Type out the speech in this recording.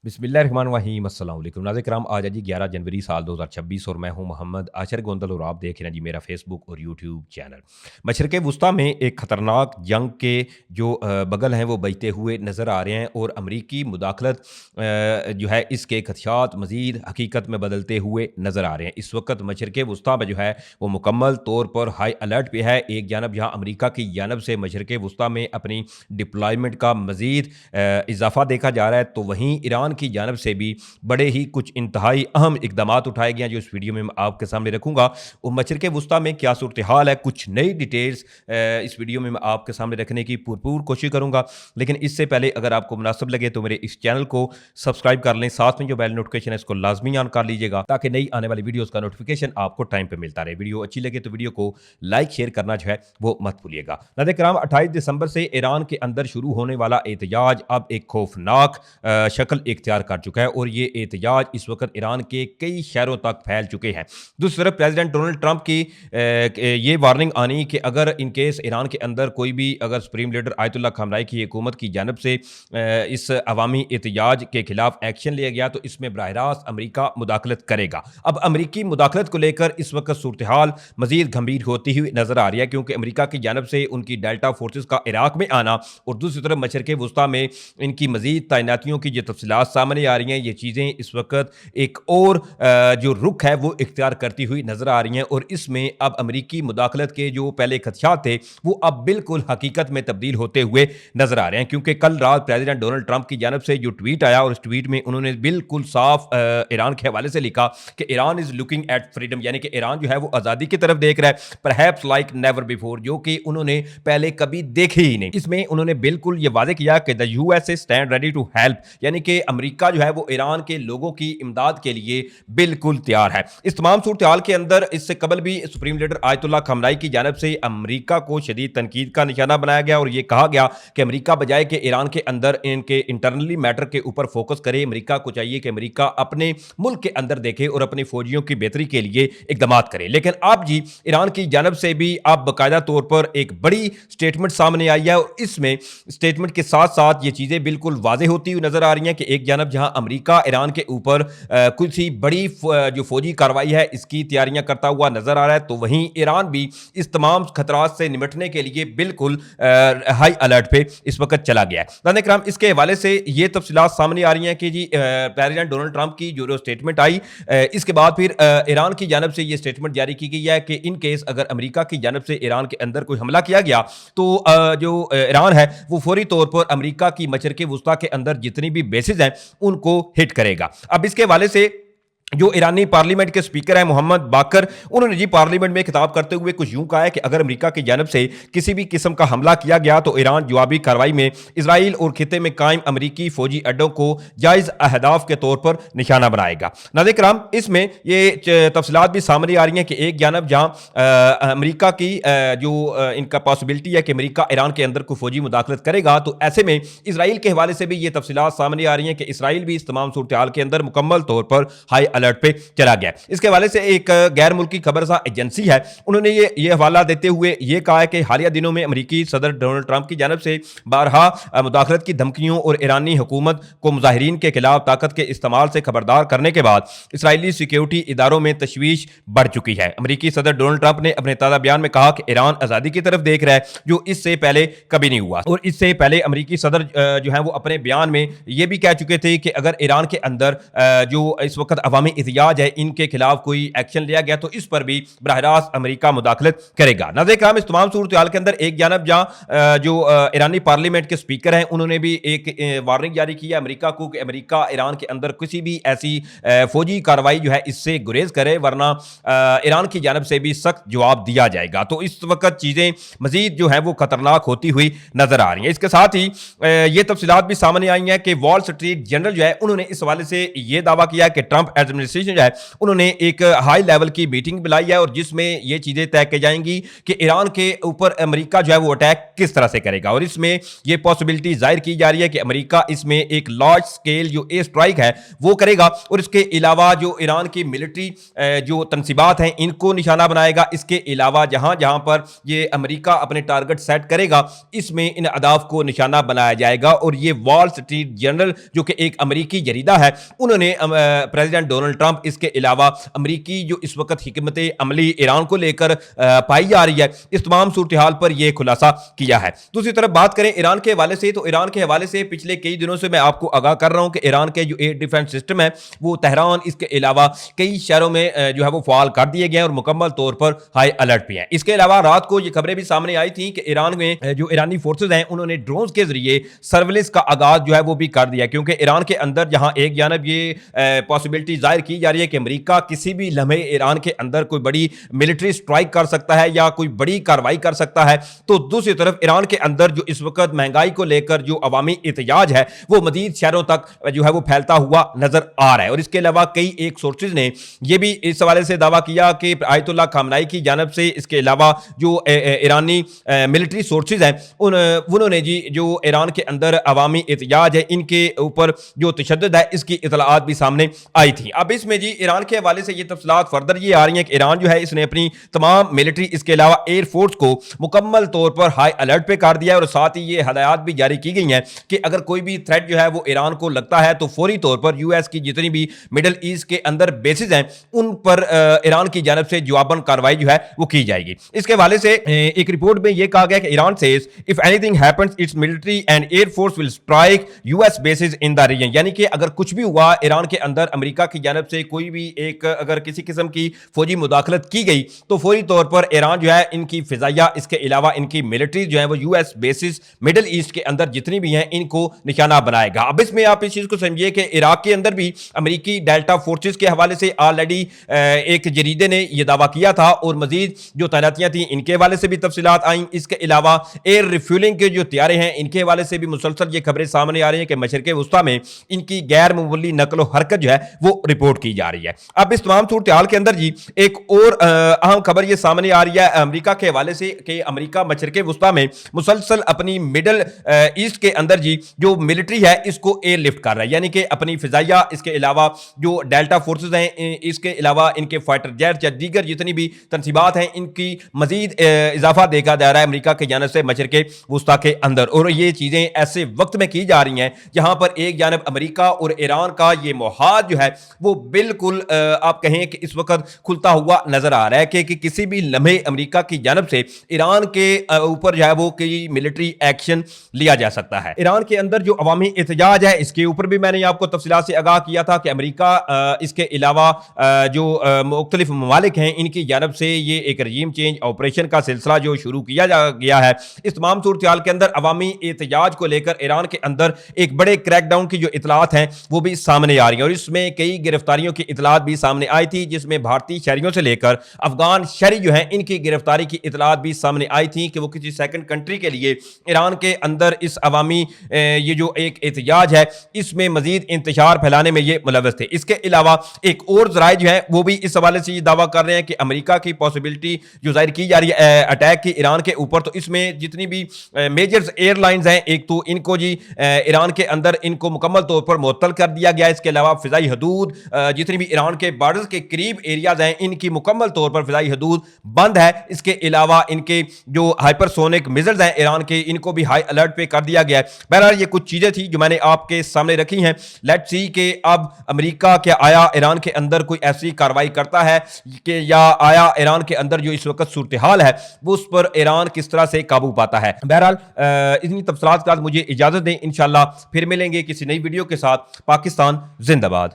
बिस्मिल्लाहिर्रहमानिर्रहीम अस्सलाम वालेकुम नाज़रीन किराम। आज है जी 11 जनवरी साल 2026 और मैं हूं मोहम्मद आशर गोंदल और आप देख रहे हैं जी मेरा फेसबुक और यूट्यूब चैनल। मशरक़ वुस्ता में एक ख़तरनाक जंग के जो बगल हैं वो बजते हुए नज़र आ रहे हैं और अमरीकी मुदाखलत जो है इसके खदशात मज़ीद हकीकत में बदलते हुए नज़र आ रहे हैं। इस वक्त मशरक़ वुस्ता में जो है वो मुकम्मल तौर पर हाई अलर्ट पे है। एक जानब जहाँ अमरीका की जानब से मशरक़ वुस्ता में अपनी डिप्लॉयमेंट का मज़ीद इजाफ़ा देखा जा रहा है, तो वहीं ईरान की जानब से भी बड़े ही कुछ इंतहाई अहम इकदामात उठाए गए हैं जो इस वीडियो में मैं आपके सामने रखूंगा। और मशरक़ वुस्ता में क्या सूरत हाल है, कुछ नई डिटेल्स इस वीडियो में मैं आपके सामने रखने की भरपूर कोशिश करूंगा। लेकिन इससे पहले अगर आपको मुनासिब लगे तो मेरे इस चैनल को सब्सक्राइब कर लें, साथ में जो बेल नोटिफिकेशन है इसको लाजमी ऑन कर लीजिएगा ताकि नई आने वाली वीडियोस का नोटिफिकेशन आपको टाइम पे मिलता रहे। वीडियो अच्छी लगे तो वीडियो को लाइक शेयर करना जो है वो मत भूलिएगा। नाज़रीन किराम, 28 दिसंबर से ईरान के अंदर शुरू होने वाला एहतजाज अब एक खौफनाक शक्ल इख्तियार कर चुका है और ये एहतजाज इस वक्त ईरान के कई शहरों तक फैल चुके हैं। दूसरी तरफ प्रेसिडेंट डोनाल्ड ट्रंप की ये वार्निंग आनी कि अगर इन केस ईरान के अंदर कोई भी अगर सुप्रीम लीडर आयतुल्लाह खamenei की हुकूमत की जानब से इस अवामी एहतजाज के खिलाफ एक्शन लिया गया तो इसमें बराह रास्त अमरीका मुदाखलत करेगा। अब अमरीकी मुदाखलत को लेकर इस वक्त सूरत हाल मजीद गंभीर होती हुई नजर आ रही है, क्योंकि अमरीका की जानब से उनकी डेल्टा फोर्सेस का इराक में आना और दूसरी तरफ मशरक़ वुस्ता में इनकी मजीद तैनातियों की जो तफसीलात सामने आ रही हैं, ये चीज़ें इस वक्त एक और जो रुख है वो इख्तियार करती हुई नजर आ रही हैं। और इसमें अब अमरीकी मुदाखलत के जो पहले खदशात थे वो अब बिल्कुल हकीकत में तब्दील होते हुए नजर आ रहे हैं, क्योंकि कल रात प्रेसिडेंट डोनाल्ड ट्रंप की जानब से जो ट्वीट आया और इस ट्वीट में उन्होंने बिल्कुल साफ ईरान के हवाले से लिखा कि Iran is looking at freedom, यानी कि ईरान जो है वो आज़ादी की तरफ देख रहा है, परहैप्स लाइक नेवर बिफोर, जो कि उन्होंने पहले कभी देखी ही नहीं। इसमें उन्होंने बिल्कुल ये वादे किया कि the USA stand ready to help, यानी कि अमरीका जो है वो ईरान के लोगों की इमदाद के लिए बिल्कुल तैयार है। इस तमाम सूरत हाल के अंदर इससे कबल भी सुप्रीम लीडर आयतुल्लाह खamenei की जानब से अमरीका को शदीद तनकीद का निशाना बनाया गया और यह कहा गया कि अमरीका बजाय कि ईरान के अंदर इनके इंटरनली मैटर के ऊपर फोकस करे, अमरीका को चाहिए कि अमरीका अपने मुल्क के अंदर देखे और अपनी फौजियों की बेहतरी के लिए इकदाम करे। लेकिन अब जी ईरान की जानब से भी अब बाकायदा तौर पर एक बड़ी स्टेटमेंट सामने आई है और इसमें स्टेटमेंट के साथ साथ ये चीज़ें बिल्कुल वाज़ेह होती हुई नजर आ रही हैं कि एक जानब जहां अमरीका ईरान के ऊपर कुछ ही बड़ी जो फौजी कार्रवाई है इसकी तैयारियां करता हुआ नजर आ रहा है, तो वहीं ईरान भी इस तमाम खतरात से निपटने के लिए बिल्कुल हाई अलर्ट पे इस वक्त चला गया है। नाज़रीन किराम, इसके हवाले से ये तफसीलात सामने आ रही हैं कि जी प्रेसिडेंट डोनाल्ड ट्रंप की जो स्टेटमेंट आई, इसके बाद फिर ईरान की जानब से ये स्टेटमेंट जारी की गई है कि इन केस अगर अमरीका की जानब से ईरान के अंदर कोई हमला किया गया तो जो ईरान है वो फौरी तौर पर अमरीका की मशरक़ वुस्ता के अंदर जितनी भी बेसिस हैं उनको हिट करेगा। अब इसके हवाले से जो ईरानी पार्लियामेंट के स्पीकर हैं मोहम्मद बाकर, उन्होंने जी पार्लियामेंट में खिताब करते हुए कुछ यूं कहा है कि अगर अमेरिका की जानब से किसी भी किस्म का हमला किया गया तो ईरान जवाबी कार्रवाई में इसराइल और खिते में कायम अमरीकी फौजी अड्डों को जायज़ अहदाफ के तौर पर निशाना बनाएगा। नाज़रीन किराम, इसमें ये तफसीलात भी सामने आ रही हैं कि एक जानब जहाँ अमरीका की जो इनका पॉसिबिलिटी है कि अमरीका ईरान के अंदर कोई फौजी मुदाखलत करेगा, तो ऐसे में इसराइल के हवाले से भी ये तफसीलात सामने आ रही हैं कि इसराइल भी इस तमाम सूरत हाल के अंदर मुकम्मल तौर पर हाई अलर्ट पे चला गया। इसके हवाले से एक गैर मुल्की खबरसां एजेंसी है, उन्होंने ये हवाला देते हुए ये कहा है कि हालिया दिनों में अमेरिकी सदर डोनाल्ड ट्रंप की जानब से बारहा मुदाखलत की धमकियों और ईरानी हुकूमत को मुजाहिरीन के खिलाफ ताकत के इस्तेमाल से खबरदार करने के बाद इसराइली सिक्योरिटी इदारों में तशवीश बढ़ चुकी है। अमेरिकी सदर डोनाल्ड ट्रंप ने अपने ताज़ा बयान में कहा कि ईरान आज़ादी की तरफ देख रहा है, जो इससे पहले कभी नहीं हुआ। और इससे पहले अमेरिकी सदर जो है वो अपने बयान में ये भी कह चुके थे कि अगर ईरान के अंदर जो इस वक्त अवामी एहतजाज है इनके खिलाफ कोई एक्शन लिया गया तो इस पर भी बराह रास्त अमेरिका मुदाखलत करेगा। नाज़रीन किराम, इस तमाम सूरत हाल के अंदर एक जानब जहां जो ईरानी पार्लियामेंट के स्पीकर हैं उन्होंने भी एक वार्निंग जारी की है अमेरिका को कि अमेरिका ईरान के अंदर किसी भी ऐसी फौजी कार्रवाई जो है इससे गुरेज करे, वरना ईरान की जानब से भी सख्त जवाब दिया जाएगा। तो इस वक्त चीज़ें मजीद जो है वो खतरनाक होती हुई नजर आ रही हैं। इसके साथ ही ये तफसीलात भी सामने आई हैं कि वॉल स्ट्रीट जर्नल जो है उन्होंने इस हवाले से ये दावा किया कि ट्रंप ایڈمنسٹریشن جو ہے انہوں نے ایک ہائی لیول کی میٹنگ بلائی ہے اور جس میں یہ چیزیں طے کی جائیں گی کہ ایران کے اوپر امریکہ جو ہے وہ اٹیک کس طرح سے کرے گا، اور اس میں یہ پاسبلٹی ظاہر کی جا رہی ہے کہ امریکہ اس میں ایک لارج سکیل جو ایئر سٹرائک ہے وہ کرے گا، اور اس کے علاوہ جو ایران کی ملٹری جو تنصیبات ہیں ان کو نشانہ بنائے گا۔ اس کے علاوہ جہاں جہاں پر یہ امریکہ اپنے ٹارگٹ سیٹ کرے گا اس میں ان اہداف کو نشانہ بنایا جائے گا، اور یہ وال سٹریٹ جرنل جو کہ ایک امریکی جریدہ ہے انہوں نے پریزیڈنٹ ڈونلڈ ٹرمپ اس کے علاوہ امریکی جو اس وقت حکمت عملی ایران کو لے کر پائی جا رہی ہے اس تمام صورتحال پر یہ خلاصہ کیا ہے۔ دوسری طرف بات کریں ایران کے حوالے سے، تو ایران کے حوالے سے پچھلے کئی دنوں سے میں آپ کو آگاہ کر رہا ہوں کہ ایران کے جو ایئر ڈیفنس سسٹم ہے وہ تہران اس کے علاوہ کئی شہروں میں جو ہے وہ فعال کر دیے گئے ہیں اور مکمل طور پر ہائی الرٹ پہ ہیں۔ اس کے علاوہ رات کو یہ خبریں بھی سامنے آئی تھیں کہ ایران میں جو ایرانی فورسز ہیں انہوں نے ڈرونز کے ذریعے سرویلنس کا آغاز جو ہے وہ بھی کر دیا، کیونکہ ایران کے اندر جہاں ایک جانب یہ پاسبلٹی ظاہر کی جا رہی ہے کہ امریکہ کسی بھی لمحے ایران کے اندر کوئی بڑی ملٹری سٹرائک کر سکتا ہے یا کوئی بڑی کارروائی کر سکتا ہے، تو دوسری طرف ایران کے اندر جو اس وقت مہنگائی کو لے کر جو عوامی احتجاج ہے وہ مزید شہروں تک جو ہے وہ پھیلتا ہوا نظر آ رہا ہے۔ اور اس کے علاوہ کئی ایک سورسز نے یہ بھی اس حوالے سے دعویٰ کیا کہ آیت اللہ خامنائی کی جانب سے اس کے علاوہ جو ایرانی ملٹری سورسز ہیں انہوں نے جی جو ایران کے اندر عوامی احتجاج ہے ان کے اوپر جو تشدد ہے اس کی اطلاعات بھی سامنے آئی تھی۔ اب اس میں جی ایران کے حوالے سے یہ تفصیلات فردر یہ آ رہی ہیں کہ ایران جو ہے اس نے اپنی تمام ملٹری اس کے علاوہ ایئر فورس کو مکمل طور پر ہائی الرٹ پہ کر دیا ہے، اور ساتھ ہی یہ ہدایات بھی جاری کی گئی ہیں کہ اگر کوئی بھی تھریٹ جو ہے وہ ایران کو لگتا ہے تو فوری طور پر یو ایس کی جتنی بھی مڈل ایسٹ کے اندر بیسز ہیں ان پر ایران کی جانب سے جواباً کارروائی جو ہے وہ کی جائے گی۔ اس کے حوالے سے ایک رپورٹ میں یہ کہا گیا کہ Iran says if anything happens its military and air force will strike US bases in the region، یعنی کہ اگر کچھ بھی ہوا ایران کے اندر امریکہ کی جانب سے کوئی بھی ایک اگر کسی قسم کی فوجی مداخلت کی گئی تو فوری طور پر ایران جو ہے ان کی فضائیہ اس کے علاوہ ان کی ملٹری جو ہے وہ U S bases Middle East کے اندر جتنی بھی ہیں ان کو نشانہ بنائے گا۔ اب اس میں آپ اس چیز کو سمجھیے کہ عراق کے اندر بھی امریکی ڈیلٹا فورسز کے حوالے سے آلریڈی ایک جریدے نے یہ دعویٰ کیا تھا، اور مزید جو تعیناتیاں تھیں ان کے حوالے سے بھی تفصیلات آئیں۔ اس کے علاوہ ایئر ریفیولنگ کے جو طیارے ہیں ان کے حوالے سے بھی مسلسل یہ خبریں سامنے آ رہی ہیں کہ مشرق وسطیٰ میں ان کی غیر معمولی نقل و حرکت جو ہے وہ رپورٹ کی جا رہی ہے۔ اب اس تمام صورتحال کے اندر جی ایک اور اہم خبر یہ سامنے آ رہی ہے امریکہ کے حوالے سے کہ امریکہ مشرق وسطیٰ میں مسلسل اپنی مڈل ایسٹ کے اندر جی جو ملٹری ہے اس کو ایئر لفٹ کر رہا ہے، یعنی کہ اپنی فضائیہ اس کے علاوہ جو ڈیلٹا فورسز ہیں اس کے علاوہ ان کے فائٹر جیٹ یا دیگر جتنی بھی تنصیبات ہیں ان کی مزید اضافہ دیکھا جا رہا ہے امریکہ کی جانب سے مشرق وسطیٰ کے اندر، اور یہ چیزیں ایسے وقت میں کی جا رہی ہیں جہاں پر ایک جانب امریکہ اور ایران کا یہ محاذ جو ہے وہ بالکل آپ کہیں کہ اس وقت کھلتا ہوا نظر آ رہا ہے کہ کسی بھی لمحے امریکہ کی جانب سے ایران کے اوپر جو ہے وہ کئی ملٹری ایکشن لیا جا سکتا ہے۔ ایران کے اندر جو عوامی احتجاج ہے اس کے اوپر بھی میں نے آپ کو تفصیلات سے آگاہ کیا تھا کہ امریکہ اس کے علاوہ جو مختلف ممالک ہیں ان کی جانب سے یہ ایک رجیم چینج آپریشن کا سلسلہ جو شروع کیا گیا ہے۔ اس تمام صورتحال کے اندر عوامی احتجاج کو لے کر ایران کے اندر ایک بڑے کریک ڈاؤن کی جو اطلاعات ہیں وہ بھی سامنے آ رہی ہیں، اور اس میں کئی گرفتاریوں کی اطلاعات بھی سامنے آئی تھی جس میں بھارتی شہریوں سے لے کر افغان شہری جو ہیں ان کی گرفتاری کی اطلاعات بھی سامنے آئی تھیں کہ وہ کسی سیکنڈ کنٹری کے لیے ایران کے اندر اس عوامی یہ جو ایک احتجاج ہے اس میں مزید انتشار پھیلانے میں یہ ملوث تھے۔ اس کے علاوہ ایک اور ذرائع جو ہیں وہ بھی اس حوالے سے یہ دعویٰ کر رہے ہیں کہ امریکہ کی پاسبلٹی جو ظاہر کی جا رہی ہے اٹیک کی ایران کے اوپر، تو اس میں جتنی بھی میجرز ایئر لائنز ہیں ایک تو ان کو جی ایران کے اندر ان کو مکمل طور پر معطل کر دیا گیا۔ اس کے علاوہ فضائی حدود جتنی بھی ایران کے بارڈرز کے قریب ایریاز ہیں ان کی مکمل طور پر فضائی حدود بند ہے۔ اس کے علاوہ ان کے جو ہائپر سونک میزائلز ہیں ایران کے ان کو بھی ہائی الرٹ پہ کر دیا گیا ہے۔ بہرحال یہ کچھ چیزیں تھیں جو میں نے آپ کے سامنے رکھی ہیں۔ لیٹس سی کہ اب امریکہ کیا آیا ایران کے اندر کوئی ایسی کارروائی کرتا ہے کہ یا آیا ایران کے اندر جو اس وقت صورتحال ہے وہ اس پر ایران کس طرح سے قابو پاتا ہے۔ بہرحال اتنی تفصیلات کے ساتھ مجھے اجازت دیں، انشاءاللہ پھر ملیں گے کسی نئی ویڈیو کے ساتھ۔ پاکستان زندہ باد۔